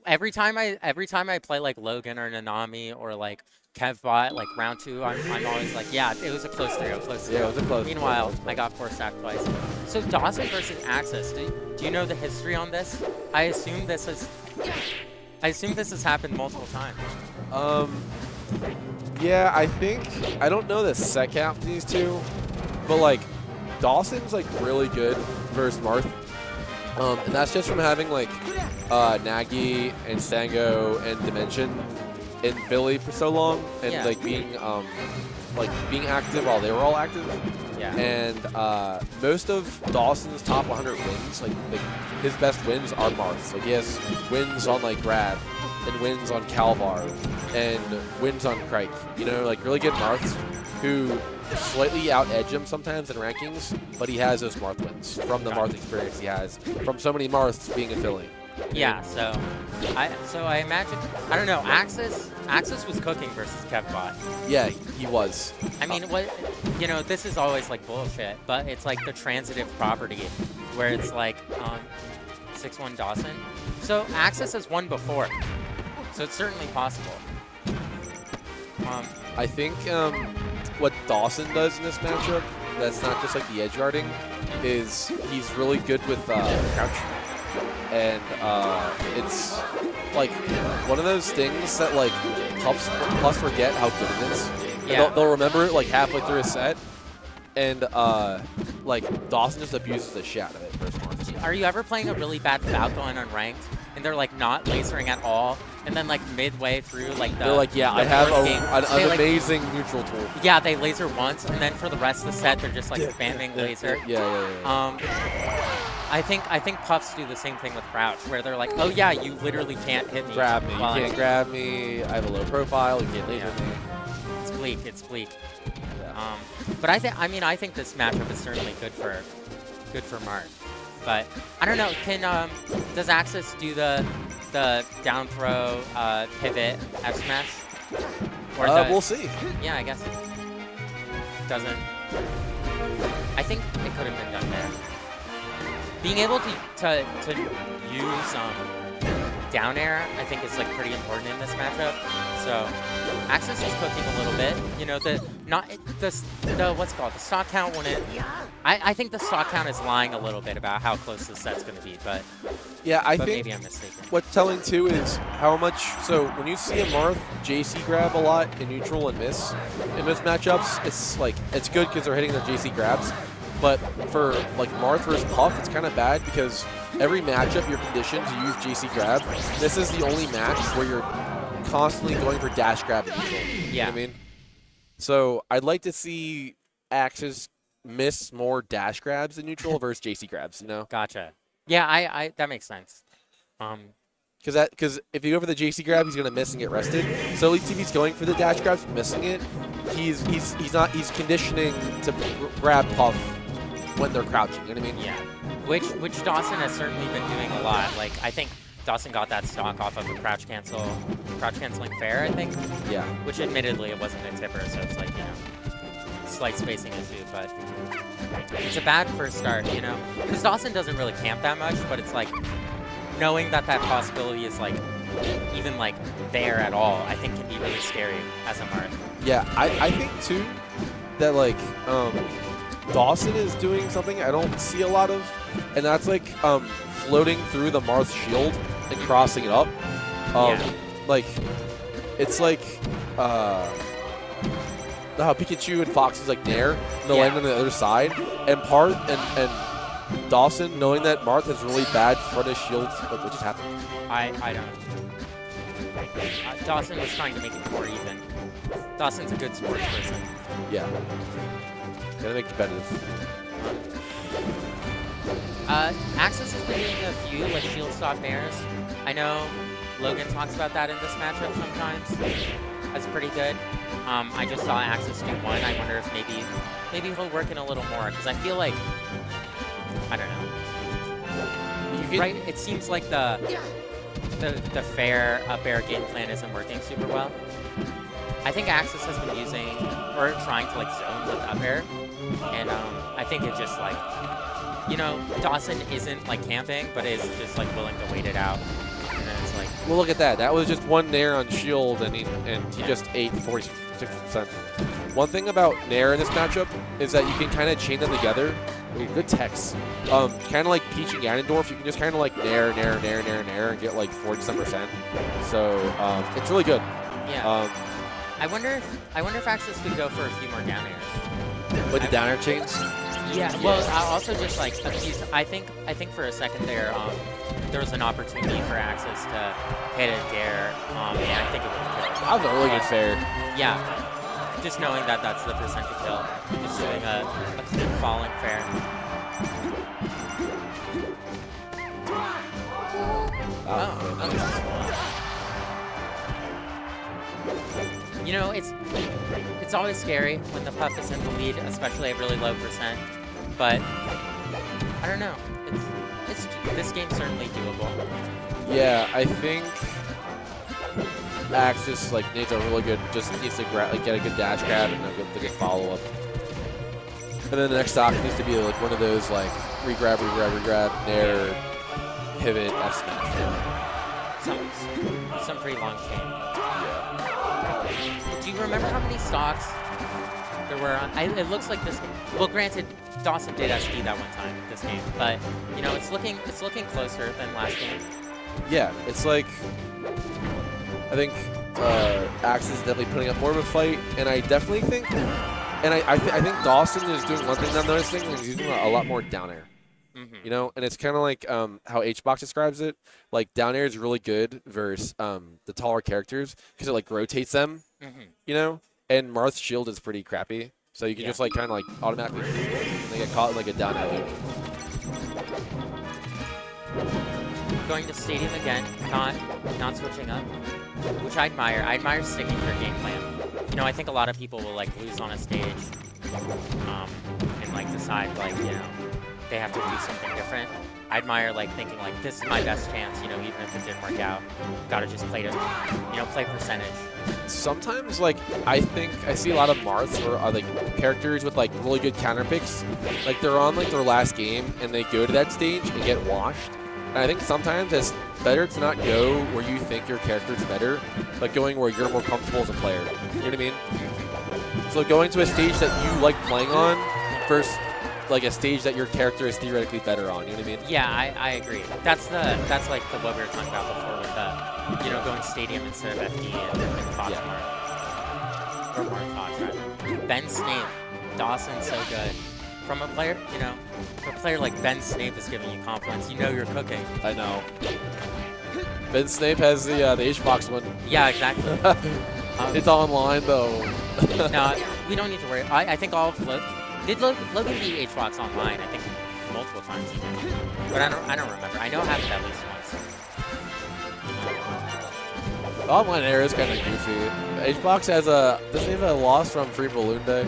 Every time I play like Logan or Nanami or like Kevbot, like round two, I'm always like, yeah, it was a close 3-0, close Yeah, it 3-0. was a close. Yeah, it Meanwhile, was I close. got four stack twice. So Dawson versus Axis. Do you know the history on this? I assume this has I assume this has happened multiple times. Um, yeah, I don't know the set count for these two, but like Dawson's like really good versus Marth. And that's just from having like Nagy and Stango and Dimension in Philly for so long, and Yeah, like being active while they were all active. yeah, And most of Dawson's top 100 wins, like his best wins are Marths. Like he has wins on like Grab, and wins on Calvar, and wins on Crike. You know, like really good Marths who slightly out edge him sometimes in rankings, but he has those Marth wins from the Marth gotcha. experience he has from so many Marths being in Philly. Yeah, so I imagine I don't know, Axis was cooking versus Kevbot. Yeah, he was. I mean, what this is always like bullshit, but it's like the transitive property where it's like 6-1 Dawson. So Axis has won before, so it's certainly possible. Um, I think what Dawson does in this matchup, that's not just like the edge guarding, is he's really good with crouch. And it's like one of those things that like Puffs forget how good it is. And yeah. they'll remember it like halfway through a set, and like Dawson just abuses the shit out of it first month. Are you ever playing a really bad Falco on unranked, and they're like not lasering at all, and then like midway through like They're like, yeah, the I have fourth game, they, an like, amazing neutral tool. yeah, they laser once, and then for the rest of the set, they're just like spamming laser. Yeah. I think Puffs do the same thing with Crouch, where they're like, oh yeah, you literally can't hit me. Grab me. You while can't grab me. I have a low profile. You can't laser me. It's bleak. It's bleak. Yeah. But I think this matchup is certainly good for Marth. But I don't know. Does Axis do the down throw pivot F smash? Or We'll see. yeah, I guess it doesn't. I think it could have been done there. Being able to use down air, I think is like pretty important in this matchup. So Axis is cooking a little bit. You know, the what's it called, the stock count wouldn't. I think the stock count is lying a little bit about how close this set's going to be, but Yeah, I think maybe I'm mistaken. what's telling too is how much. So when you see a Marth JC grab a lot in neutral and miss in those matchups, it's good because they're hitting their JC grabs. But for like Marth versus Puff, it's kind of bad because every matchup you're conditioned to use JC grab. This is the only match where you're constantly going for dash grab in neutral. Yeah. You know what I mean? So I'd like to see Axis miss more dash grabs in neutral versus JC grabs. You know? Gotcha. Yeah, I that makes sense. Because if you go for the JC grab, he's gonna miss and get rested. So at least if he's going for the dash grabs, missing it, he's conditioning to grab Puff when they're crouching. You know what I mean? Yeah. Which Dawson has certainly been doing a lot. Like I think Dawson got that stock off of a crouch canceling fair, I think. Yeah. Which admittedly it wasn't a tipper, so it's like, slight spacing issue, but it's a bad first start, because Dawson doesn't really camp that much, but it's like knowing that possibility is like even like there at all, I think can be really scary as a Marth. Yeah, I think too that like Dawson is doing something I don't see a lot of, and that's like floating through the Marth shield and crossing it up. Like it's like how Pikachu and Fox is like there, and they'll land on the other side, and and Dawson, knowing that Marth has really bad front of shields, what just happened? I don't. Dawson was trying to make it more even. Dawson's a good sports person. Yeah. Gotta make competitive. Axis has been doing a few like shield stock nairs. I know Logan talks about that in this matchup sometimes. That's pretty good. I just saw Axis do one. I wonder if maybe he'll work in a little more, because I feel like, I don't know. Right? It seems like the fair up air game plan isn't working super well. I think Axis has been using or trying to like zone with up air, and I think it just like, Dawson isn't like camping, but is just like willing to wait it out. And then like. Well, look at that. That was just one Nair on shield, and he just ate 46%. One thing about Nair in this matchup is that you can kind of chain them together. Ooh, good text. Kind of like Peach and Ganondorf, you can just kind of like Nair, and get like 47%. So it's really good. Yeah. I wonder if Axis could go for a few more down airs. With the down air chains? Yeah. Well, also just like a few. I think for a second there, there was an opportunity for Axis to hit a dare, and I think it would have killed. That was a really good fair. Yeah. Just knowing that that's the percent to kill. Just doing a clean falling fair. Oh, okay. You know, it's always scary when the Puff is in the lead, especially at really low percent. But I don't know. This game's certainly doable. Yeah, I think Axis needs a really good, just needs to get a good dash grab and a good follow up. And then the next stock needs to be one of those re-grab, Nair, pivot, F smash. Some pretty long chain. Yeah. Do you remember how many stocks there were on? It looks like this. Well, granted, Dawson did SD that one time this game, but you know it's looking closer than last game. Yeah, it's like I think Axis is definitely putting up more of a fight, and I definitely think, and I think Dawson is doing one thing that I'm noticing, he's doing a lot more down air. You know, and it's kind of like how HBox describes it. Like down air is really good versus the taller characters because it rotates them. You know, and Marth's shield is pretty crappy, so you can just kind of automatically they get caught in a down air loop. Going to Stadium again, not switching up, which I admire. I admire sticking to your game plan. You know, I think a lot of people will lose on a stage, and decide you know they have to do something different. I admire thinking this is my best chance. You know, even if it didn't work out, gotta just play play percentage. Sometimes I think I see a lot of Marths or characters with really good counter picks. They're on their last game and they go to that stage and get washed. And I think sometimes it's better to not go where you think your character's better, but going where you're more comfortable as a player. You know what I mean? So going to a stage that you like playing on versus a stage that your character is theoretically better on. You know what I mean? Yeah, I agree. That's what we were talking about before with going Stadium instead of FD and Fox Marth. Or Marth Fox, rather. Ben Snape, Dawson, so good. From a player, a player like Ben Snape is giving you confidence. You know you're cooking. I know. Ben Snape has the HBox one. Yeah, exactly. It's online though. No, we don't need to worry. I think all of Logan beat HBox online. I think multiple times even. But I don't remember. I know it happened at least once. Online air is kind of goofy. HBox doesn't he have a loss from Free Balloon Day?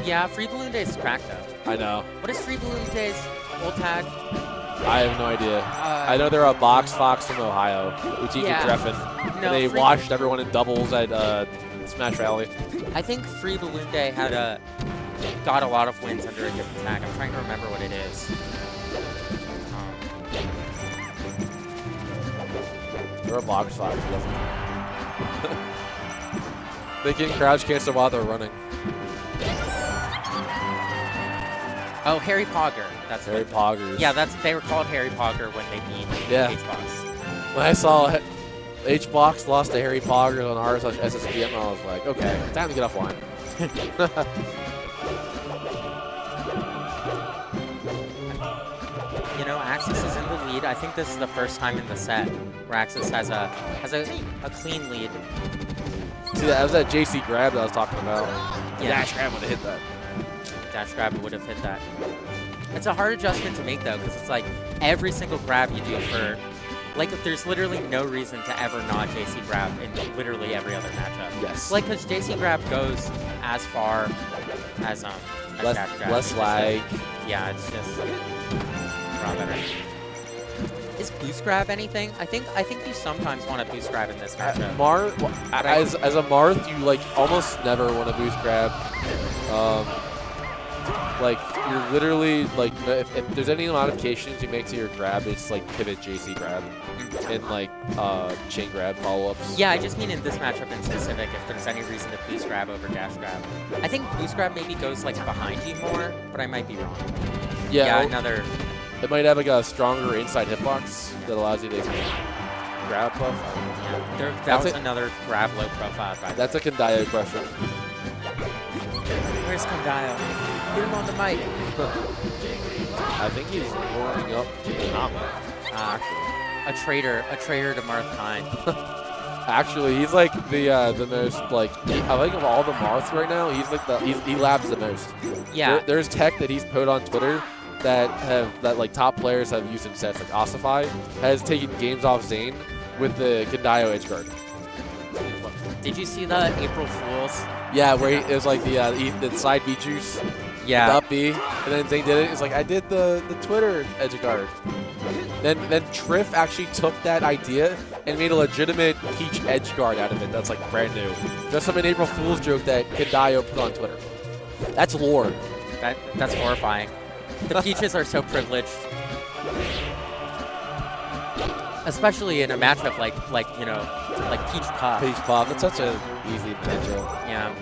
Yeah, Free Balloon Day is cracked though. I know. What is Free Balloon Day's old tag? I have no idea. I know they're a box fox from Ohio, Utika Treffin. No, and they washed everyone in doubles at Smash Valley. I think Free Balloon Day got a lot of wins under a different tag. I'm trying to remember what it is. They're a box fox. They can crouch cancel while they're running. Oh, Harry Pogger. That's Harry Poggers. Yeah, they were called Harry Pogger when they beat HBox. When I saw HBox lost to Harry Poggers on RSSBM, I was like, okay, time to get offline. You know, Axis is in the lead. I think this is the first time in the set where Axis has a clean lead. See, that was that JC grab that I was talking about. Yeah. Dash grab would have hit that. Dash grab would have hit that. It's a hard adjustment to make though, because it's every single grab you do for there's literally no reason to ever not JC grab in literally every other matchup. Yes. Because JC grab goes as far as dash grab. Less lag. Yeah, it's just a lot better. Is boost grab anything? I think you sometimes want to boost grab in this matchup. As a Marth, you almost never want to boost grab. Like, you're literally, like, if there's any modifications you make to your grab, it's like pivot JC grab and like chain grab follow-ups. Yeah, I just mean in this matchup in specific, if there's any reason to boost grab over dash grab. I think boost grab maybe goes like behind you more, but I might be wrong. Yeah, another. It might have like a stronger inside hitbox that allows you to grab buff. Yeah, that was another grab low profile. That's a Kandayo question. Where's Kandayo? Get him on the mic. I think he's warming up. A traitor to Marth kind. Actually, he's like the most like I think of all the Marths right now. He's like he labs the most. Yeah. There's tech that he's put on Twitter that like top players have used in sets. Like Ossify has taken games off Zane with the Kandayo edge guard. Did you see the April Fools? Yeah, where it was like the side B juice. Yeah. The up B, and then Zane did it. It's like I did the Twitter edge guard. Then Triff actually took that idea and made a legitimate Peach edge guard out of it. That's like brand new. Just some April Fool's joke that Kandayo put on Twitter. That's lore. That's horrifying. The Peaches are so privileged, especially in a matchup like Peach Puff. Peach Puff. That's such a easy matchup. Yeah.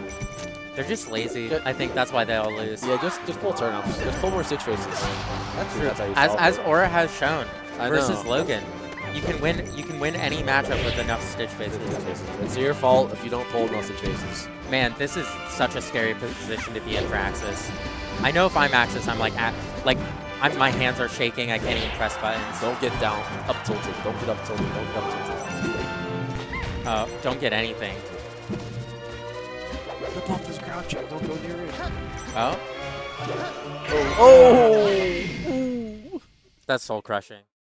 They're just lazy. I think that's why they all lose. Yeah, just pull turnips. Just pull more Stitch Faces. That's true. That's how you as Aura has shown versus know. Logan, you can win any matchup with enough Stitch Faces. It's your fault if you don't pull enough Stitch Faces. Man, this is such a scary position to be in for Axis. I know if I'm Axis, I'm my hands are shaking. I can't even press buttons. Don't get down up tilted. Don't get up tilted. Don't get up tilted. Don't get anything. The buff is crouching. Don't go near it. Oh. Oh. That's soul crushing.